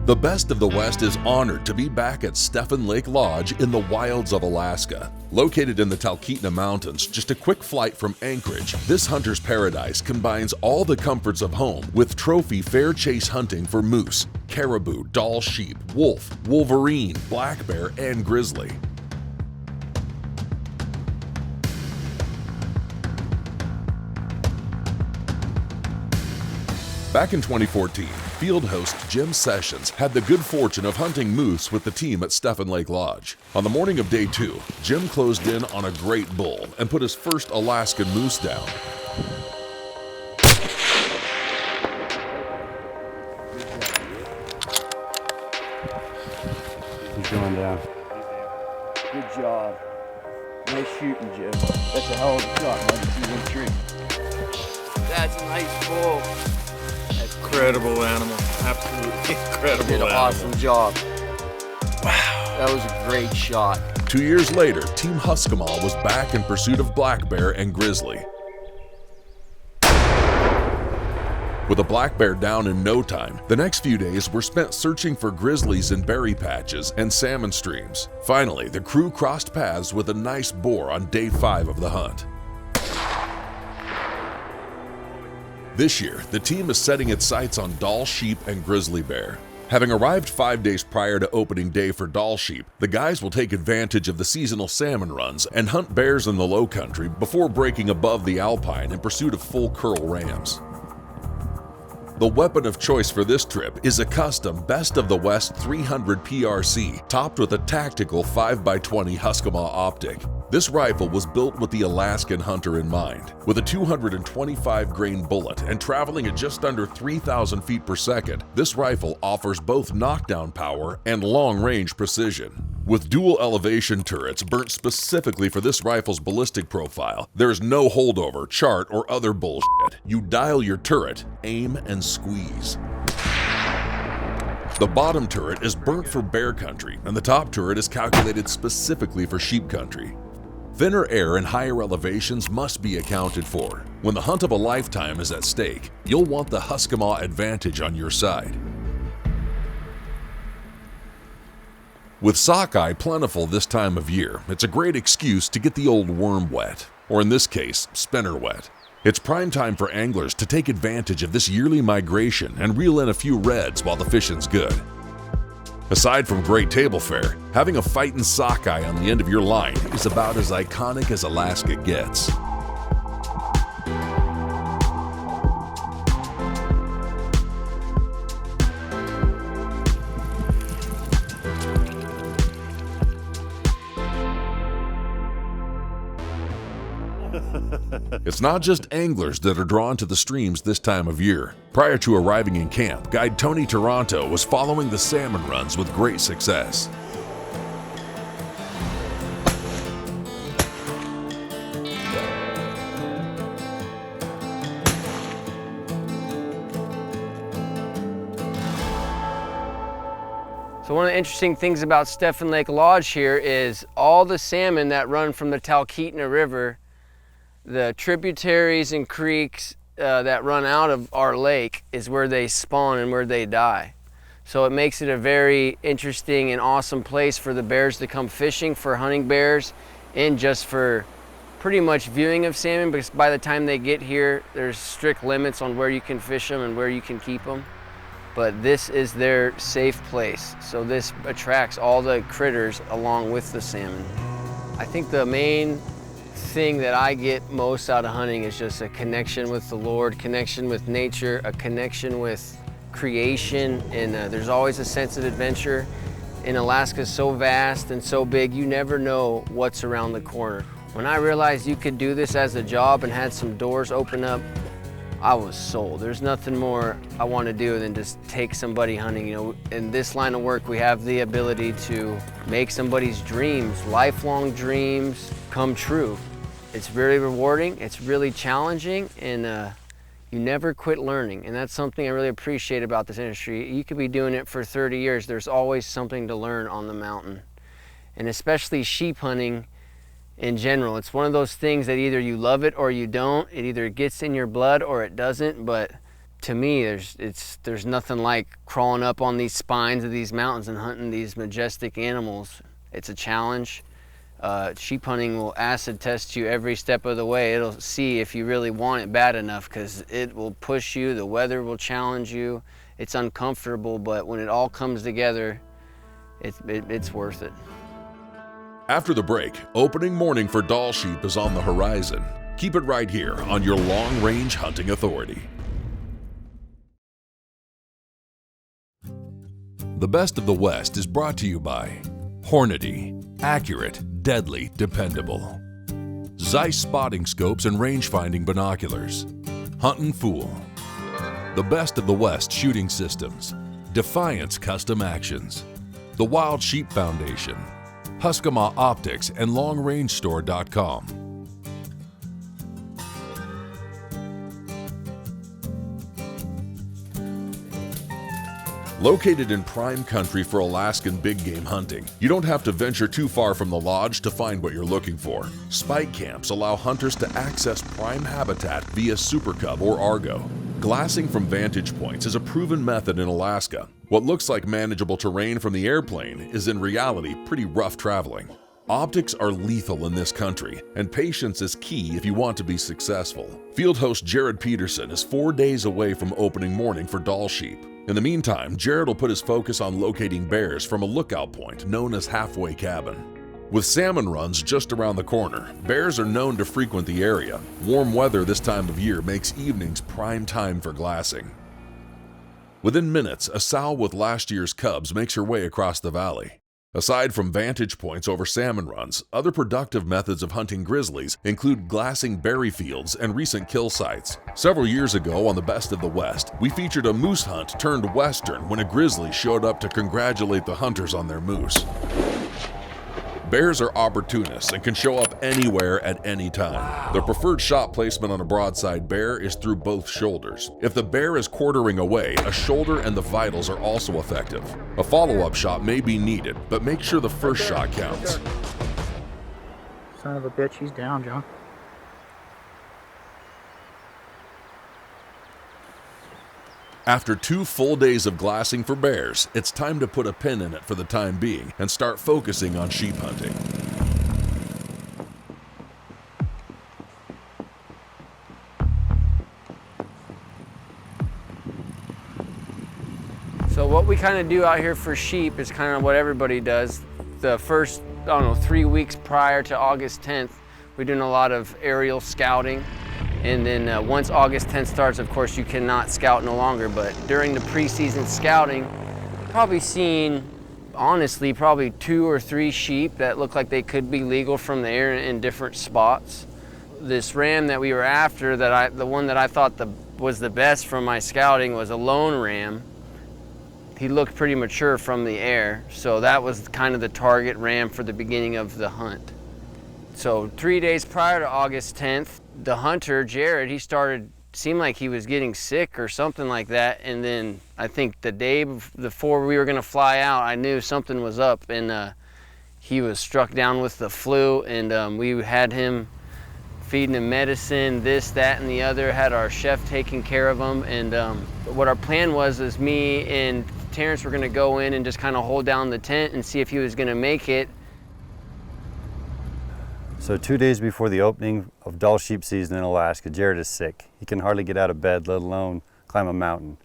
The Best of the West is honored to be back at Stefan Lake Lodge in the wilds of Alaska. Located in the Talkeetna Mountains, just a quick flight from Anchorage, this hunter's paradise combines all the comforts of home with trophy fair chase hunting for moose, caribou, Dall sheep, wolf, wolverine, black bear, and grizzly. Back in 2014, field host Jim Sessions had the good fortune of hunting moose with the team at Stefan Lake Lodge. On the morning of day 2, Jim closed in on a great bull and put his first Alaskan moose down. He's going down. Good job. Nice shooting, Jim. That's a hell of a shot, man. It's even tree. That's a nice bull. Incredible animal, absolutely incredible You did an animal. awesome job. Wow. That was a great shot. 2 years later, Team Huskamal was back in pursuit of black bear and grizzly. With a black bear down in no time, the next few days were spent searching for grizzlies in berry patches and salmon streams. Finally, the crew crossed paths with a nice boar on day 5 of the hunt. This year, the team is setting its sights on Dall sheep and grizzly bear. Having arrived 5 days prior to opening day for Dall sheep, the guys will take advantage of the seasonal salmon runs and hunt bears in the low country before breaking above the alpine in pursuit of full curl rams. The weapon of choice for this trip is a custom Best of the West 300 PRC topped with a tactical 5x20 Huskamal optic. This rifle was built with the Alaskan hunter in mind. With a 225 grain bullet and traveling at just under 3,000 feet per second, this rifle offers both knockdown power and long-range precision. With dual elevation turrets burnt specifically for this rifle's ballistic profile, there is no holdover, chart, or other bullshit. You dial your turret, aim, and squeeze. The bottom turret is burnt for bear country, and the top turret is calculated specifically for sheep country. Thinner air and higher elevations must be accounted for. When the hunt of a lifetime is at stake, you'll want the Huskamal advantage on your side. With sockeye plentiful this time of year, it's a great excuse to get the old worm wet, or in this case, spinner wet. It's prime time for anglers to take advantage of this yearly migration and reel in a few reds while the fishing's good. Aside from great table fare, having a fightin' sockeye on the end of your line is about as iconic as Alaska gets. It's not just anglers that are drawn to the streams this time of year. Prior to arriving in camp, guide Tony Toronto was following the salmon runs with great success. So one of the interesting things about Stefan Lake Lodge here is all the salmon that run from the Talkeetna River, the tributaries and creeks that run out of our lake is where they spawn and where they die. So it makes it a very interesting and awesome place for the bears to come fishing, for hunting bears, and just for pretty much viewing of salmon, because by the time they get here, there's strict limits on where you can fish them and where you can keep them. But this is their safe place. So this attracts all the critters along with the salmon. I think the main thing that I get most out of hunting is just a connection with the Lord, connection with nature, a connection with creation, and there's always a sense of adventure. And Alaska's so vast and so big, you never know what's around the corner. When I realized you could do this as a job and had some doors open up, I was sold. There's nothing more I want to do than just take somebody hunting. You know, in this line of work, we have the ability to make somebody's dreams, lifelong dreams, come true. It's very rewarding, it's really challenging, and you never quit learning. And that's something I really appreciate about this industry. You could be doing it for 30 years, there's always something to learn on the mountain. And especially sheep hunting in general. It's one of those things that either you love it or you don't. It either gets in your blood or it doesn't, but to me, there's nothing like crawling up on these spines of these mountains and hunting these majestic animals. It's a challenge. Sheep hunting will acid test you every step of the way. It'll see if you really want it bad enough, because it will push you, the weather will challenge you. It's uncomfortable, but when it all comes together, it's worth it. After the break, opening morning for Dall sheep is on the horizon. Keep it right here on your Long Range Hunting Authority. The Best of the West is brought to you by Hornady, accurate, deadly, dependable. Zeiss spotting scopes and range-finding binoculars. Huntin' Fool. The Best of the West shooting systems. Defiance Custom Actions. The Wild Sheep Foundation. Huskama Optics and LongRangeStore.com. Located in prime country for Alaskan big game hunting, you don't have to venture too far from the lodge to find what you're looking for. Spike camps allow hunters to access prime habitat via Super Cub or Argo. Glassing from vantage points is a proven method in Alaska. What looks like manageable terrain from the airplane is in reality pretty rough traveling. Optics are lethal in this country, and patience is key if you want to be successful. Field host Jared Peterson is 4 days away from opening morning for Dall sheep. In the meantime, Jared will put his focus on locating bears from a lookout point known as Halfway Cabin. With salmon runs just around the corner, bears are known to frequent the area. Warm weather this time of year makes evenings prime time for glassing. Within minutes, a sow with last year's cubs makes her way across the valley. Aside from vantage points over salmon runs, other productive methods of hunting grizzlies include glassing berry fields and recent kill sites. Several years ago on the Best of the West, we featured a moose hunt turned western when a grizzly showed up to congratulate the hunters on their moose. Bears are opportunists and can show up anywhere at any time. The preferred shot placement on a broadside bear is through both shoulders. If the bear is quartering away, a shoulder and the vitals are also effective. A follow-up shot may be needed, but make sure the first shot counts. Son of a bitch, he's down, John. After 2 full days of glassing for bears, it's time to put a pin in it for the time being and start focusing on sheep hunting. So what we kind of do out here for sheep is kind of what everybody does. The first, 3 weeks prior to August 10th, we're doing a lot of aerial scouting. And then once August 10th starts, of course, you cannot scout no longer. But during the preseason scouting, probably seen, honestly, probably 2 or 3 sheep that look like they could be legal from the air in different spots. This ram that we were after, the one that I thought was the best from my scouting, was a lone ram. He looked pretty mature from the air, so that was kind of the target ram for the beginning of the hunt. So 3 days prior to August 10th, the hunter, Jared, seemed like he was getting sick or something like that. And then I think the day before we were gonna fly out, I knew something was up, and he was struck down with the flu, and we had him feeding him medicine, this, that, and the other, had our chef taking care of him. And what our plan was is me and Terrence were gonna go in and just kind of hold down the tent and see if he was gonna make it. So 2 days before the opening of Dall sheep season in Alaska, Jared is sick. He can hardly get out of bed, let alone climb a mountain.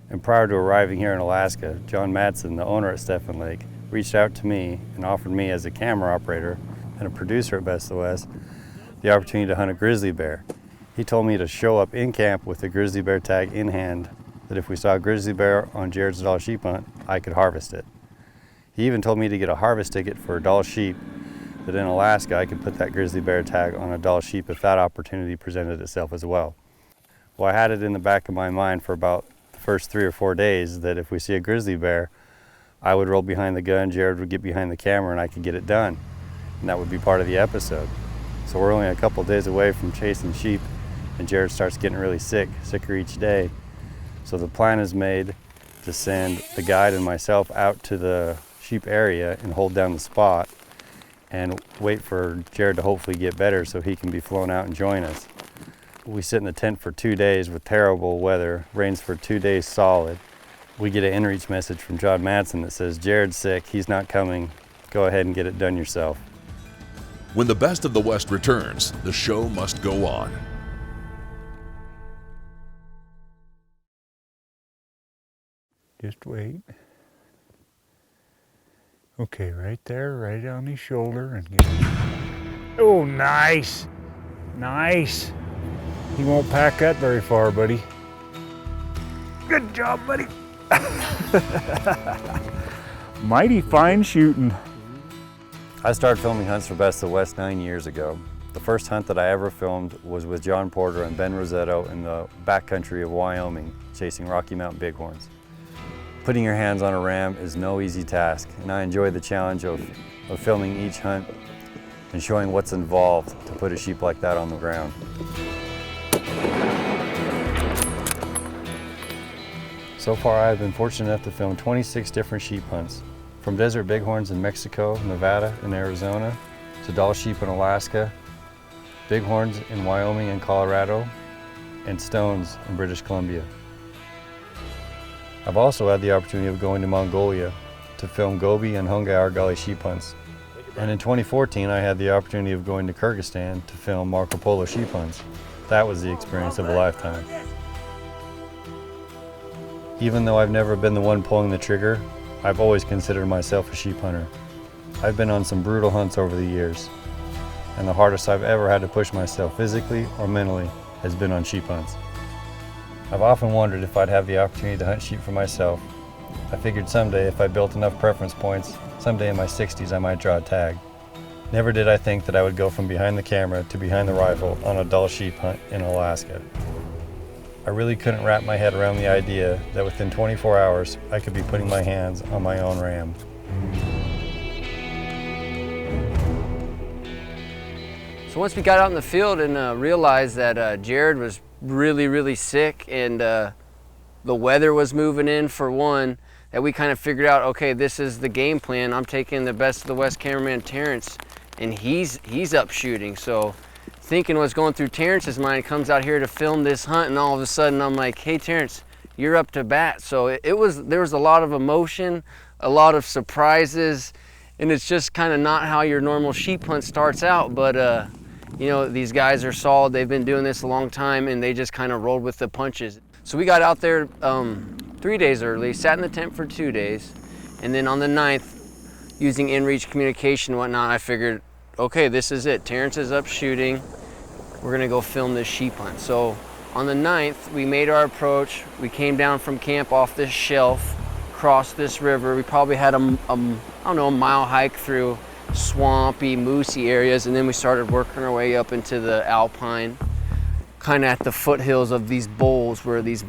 And prior to arriving here in Alaska, John Madsen, the owner at Stefan Lake, reached out to me and offered me, as a camera operator and a producer at Best of the West, the opportunity to hunt a grizzly bear. He told me to show up in camp with a grizzly bear tag in hand, that if we saw a grizzly bear on Jared's Dall sheep hunt, I could harvest it. He even told me to get a harvest ticket for a Dall sheep, that in Alaska I could put that grizzly bear tag on a Dall sheep if that opportunity presented itself as well. Well, I had it in the back of my mind for about the first 3 or 4 days that if we see a grizzly bear, I would roll behind the gun, Jared would get behind the camera, and I could get it done. And that would be part of the episode. So we're only a couple days away from chasing sheep, and Jared starts getting really sicker each day. So the plan is made to send the guide and myself out to the sheep area and hold down the spot and wait for Jared to hopefully get better so he can be flown out and join us. We sit in the tent for 2 days with terrible weather, rains for 2 days solid. We get an inReach message from John Madsen that says, Jared's sick, he's not coming, go ahead and get it done yourself. When the best of the West returns, the show must go on. Just wait. Okay, right there, right on his shoulder, and get it. Oh, nice! Nice! He won't pack that very far, buddy. Good job, buddy! Mighty fine shooting. I started filming hunts for Best of the West 9 years ago. The first hunt that I ever filmed was with John Porter and Ben Rosetto in the backcountry of Wyoming, chasing Rocky Mountain bighorns. Putting your hands on a ram is no easy task, and I enjoy the challenge of filming each hunt and showing what's involved to put a sheep like that on the ground. So far, I've been fortunate enough to film 26 different sheep hunts, from desert bighorns in Mexico, Nevada, and Arizona, to Dall sheep in Alaska, bighorns in Wyoming and Colorado, and stones in British Columbia. I've also had the opportunity of going to Mongolia to film Gobi and Hungai Argali sheep hunts. And in 2014, I had the opportunity of going to Kyrgyzstan to film Marco Polo sheep hunts. That was the experience of a lifetime. Even though I've never been the one pulling the trigger, I've always considered myself a sheep hunter. I've been on some brutal hunts over the years, and the hardest I've ever had to push myself physically or mentally has been on sheep hunts. I've often wondered if I'd have the opportunity to hunt sheep for myself. I figured someday if I built enough preference points, someday in my 60s I might draw a tag. Never did I think that I would go from behind the camera to behind the rifle on a Dall sheep hunt in Alaska. I really couldn't wrap my head around the idea that within 24 hours I could be putting my hands on my own ram. So once we got out in the field and realized that Jared was really sick and the weather was moving in for one, that we kind of figured out, okay, this is the game plan. I'm taking the Best of the West cameraman Terrence, and he's up shooting. So thinking what's going through Terrence's mind, comes out here to film this hunt, and all of a sudden I'm like, hey Terrence, you're up to bat. So there was a lot of emotion, a lot of surprises, and it's just kind of not how your normal sheep hunt starts out. But you know, these guys are solid, they've been doing this a long time, and they just kind of rolled with the punches. So we got out there 3 days early, sat in the tent for 2 days, and then on the 9th, using inReach communication and whatnot, I figured, okay, this is it. Terrence is up shooting. We're gonna go film this sheep hunt. So on the 9th, we made our approach. We came down from camp off this shelf, crossed this river. We probably had I don't know, a mile hike through swampy, moosey areas, and then we started working our way up into the alpine, kind of at the foothills of these bowls where these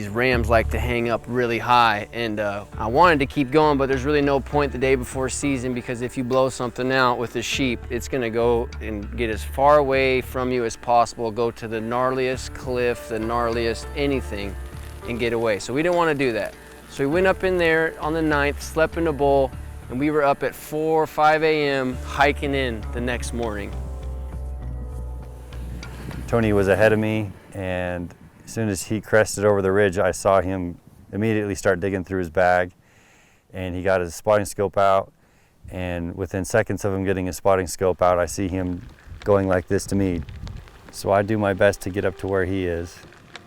rams like to hang up really high. And I wanted to keep going, but there's really no point the day before season, because if you blow something out with a sheep, it's gonna go and get as far away from you as possible, go to the gnarliest cliff, the gnarliest anything, and get away. So we didn't want to do that. So we went up in there on the 9th, slept in a bowl, and we were up at 4 or 5 a.m. hiking in the next morning. Tony was ahead of me, and as soon as he crested over the ridge, I saw him immediately start digging through his bag, and he got his spotting scope out, and within seconds of him getting his spotting scope out, I see him going like this to me. So I do my best to get up to where he is,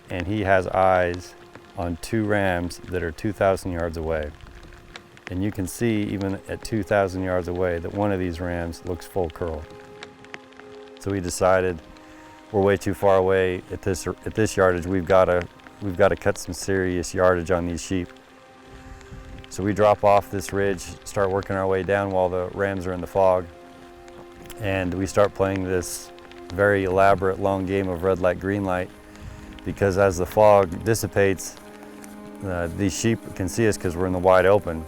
and he has eyes on 2 rams that are 2,000 yards away. And you can see, even at 2,000 yards away, that one of these rams looks full curl. So we decided, we're way too far away at this yardage. We've got to cut some serious yardage on these sheep. So we drop off this ridge, start working our way down while the rams are in the fog, and we start playing this very elaborate long game of red light, green light, because as the fog dissipates, these sheep can see us because we're in the wide open.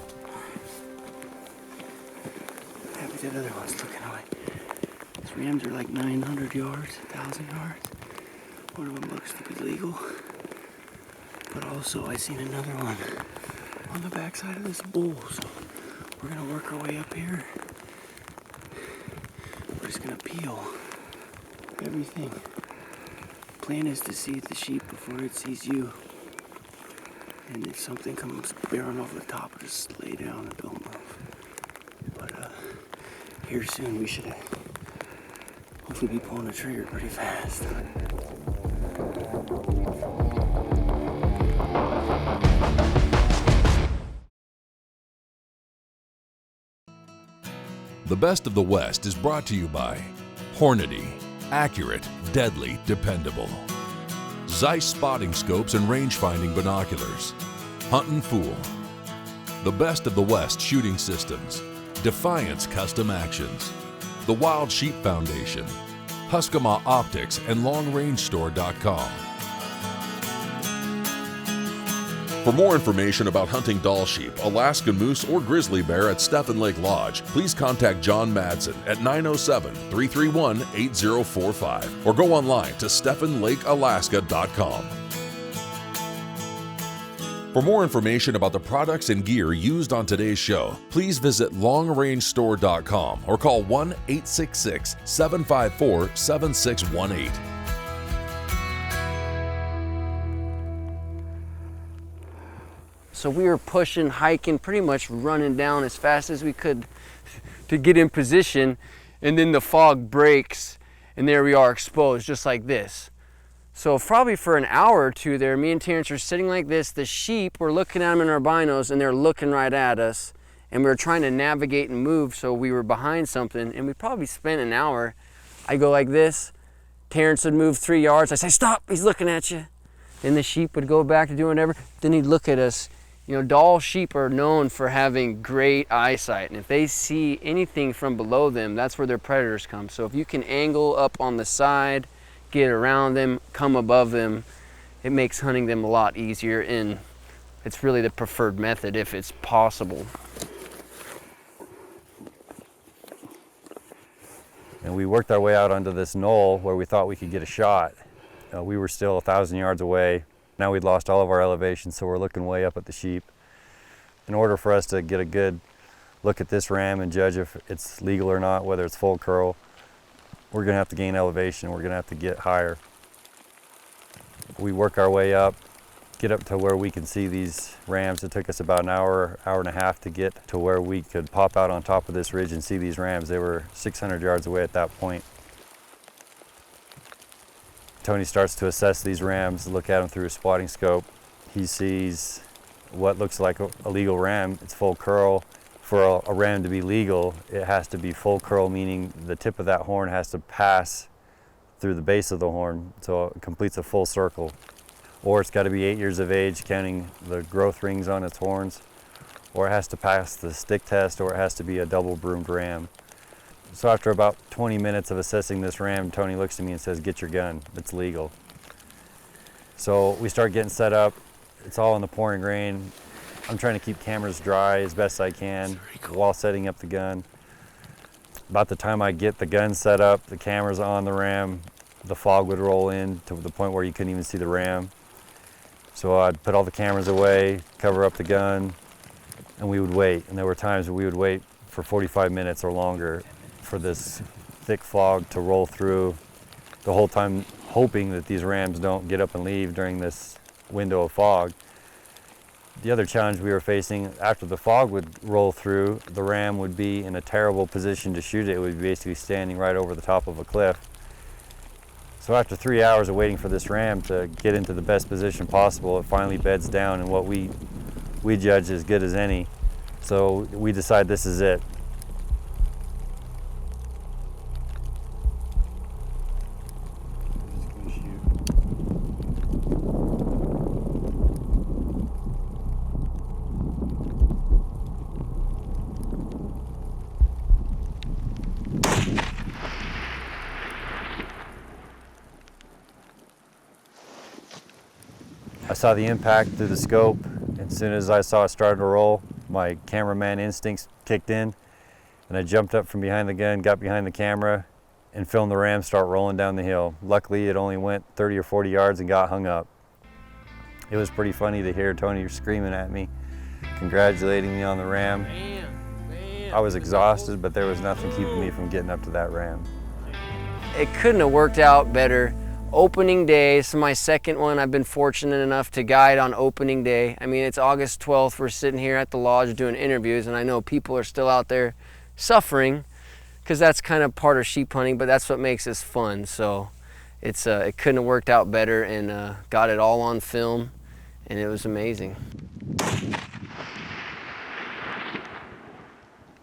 Yeah, but that other one's looking away. These rams are like 900 yards, 1,000 yards. One of them looks to be legal. But also, I seen another one on the backside of this bowl. So we're gonna work our way up here. We're just gonna peel everything plan is to see the sheep before it sees you. And if something comes bearing over the top, just lay down and don't move. But here soon we should hopefully be pulling the trigger pretty fast. The Best of the West is brought to you by Hornady, accurate, deadly, dependable. Zeiss spotting scopes and range-finding binoculars. Huntin' Fool. The Best of the West shooting systems. Defiance Custom Actions. The Wild Sheep Foundation. Huskama Optics and LongRangeStore.com. For more information about hunting Dall sheep, Alaskan moose, or grizzly bear at Stefan Lake Lodge, please contact John Madsen at 907-331-8045 or go online to StefanLakeAlaska.com. For more information about the products and gear used on today's show, please visit LongRangeStore.com or call 1-866-754-7618. So we were pushing, hiking, pretty much running down as fast as we could to get in position, and then the fog breaks and there we are exposed just like this. So probably for an hour or two there, me and Terrence are sitting like this. The sheep, we're looking at them in our binos and they're looking right at us, and we were trying to navigate and move, so we were behind something, and we probably spent an hour. I go like this, Terrence would move 3 yards, I say, stop, he's looking at you. Then the sheep would go back to doing whatever, then he'd look at us. You know, Dall sheep are known for having great eyesight, and if they see anything from below them, that's where their predators come. So if you can angle up on the side, get around them, come above them, it makes hunting them a lot easier, and it's really the preferred method if it's possible. And we worked our way out onto this knoll where we thought we could get a shot. We were still 1,000 yards away. Now we'd lost all of our elevation, so we're looking way up at the sheep. In order for us to get a good look at this ram and judge if it's legal or not, whether it's full curl, we're gonna have to gain elevation. We're gonna have to get higher. We work our way up, get up to where we can see these rams. It took us about an hour, hour and a half to get to where we could pop out on top of this ridge and see these rams. They were 600 yards away at that point. Tony starts to assess these rams, look at them through a spotting scope. He sees what looks like a legal ram. It's full curl. For a ram to be legal, it has to be full curl, meaning the tip of that horn has to pass through the base of the horn, so it completes a full circle. Or it's got to be 8 years of age, counting the growth rings on its horns, or it has to pass the stick test, or it has to be a double broomed ram. So after about 20 minutes of assessing this ram, Tony looks at me and says, get your gun, it's legal. So we start getting set up. It's all in the pouring rain. I'm trying to keep cameras dry as best I can while setting up the gun. About the time I get the gun set up, the camera's on the ram, the fog would roll in to the point where you couldn't even see the ram. So I'd put all the cameras away, cover up the gun, and we would wait. And there were times we would wait for 45 minutes or longer for this thick fog to roll through, the whole time hoping that these rams don't get up and leave during this window of fog. The other challenge we were facing, after the fog would roll through, the ram would be in a terrible position to shoot it. It would be basically standing right over the top of a cliff. So after 3 hours of waiting for this ram to get into the best position possible, it finally beds down in what we judge as good as any. So we decide this is it. I saw the impact through the scope. As soon as I saw it start to roll, my cameraman instincts kicked in, and I jumped up from behind the gun, got behind the camera, and filmed the ram start rolling down the hill. Luckily, it only went 30 or 40 yards and got hung up. It was pretty funny to hear Tony screaming at me, congratulating me on the ram. I was exhausted, but there was nothing keeping me from getting up to that ram. It couldn't have worked out better. opening day. This is my second one. I've been fortunate enough to guide on opening day. I mean, it's August 12th. We're sitting here at the lodge doing interviews, and I know people are still out there suffering because that's kind of part of sheep hunting, but that's what makes this fun. So it couldn't have worked out better, and got it all on film, and it was amazing.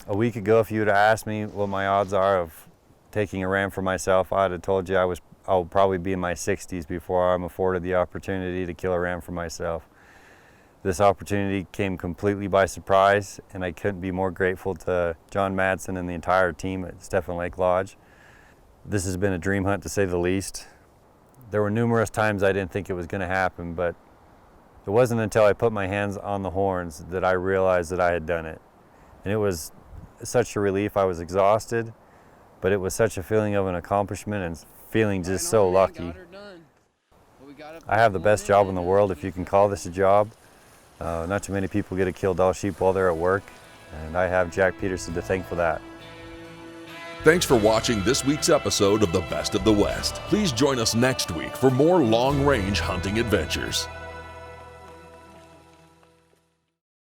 A week ago, if you would have asked me what my odds are of taking a ram for myself, I'd have told you I'll probably be in my 60s before I'm afforded the opportunity to kill a ram for myself. This opportunity came completely by surprise, and I couldn't be more grateful to John Madsen and the entire team at Stefan Lake Lodge. This has been a dream hunt, to say the least. There were numerous times I didn't think it was going to happen, but it wasn't until I put my hands on the horns that I realized that I had done it. And it was such a relief. I was exhausted, but it was such a feeling of an accomplishment and feeling just so lucky. I have the best job in the world, if you can call this a job. Not too many people get to kill Dall sheep while they're at work, and I have Jack Peterson to thank for that. Thanks for watching this week's episode of The Best of the West. Please join us next week for more long-range hunting adventures.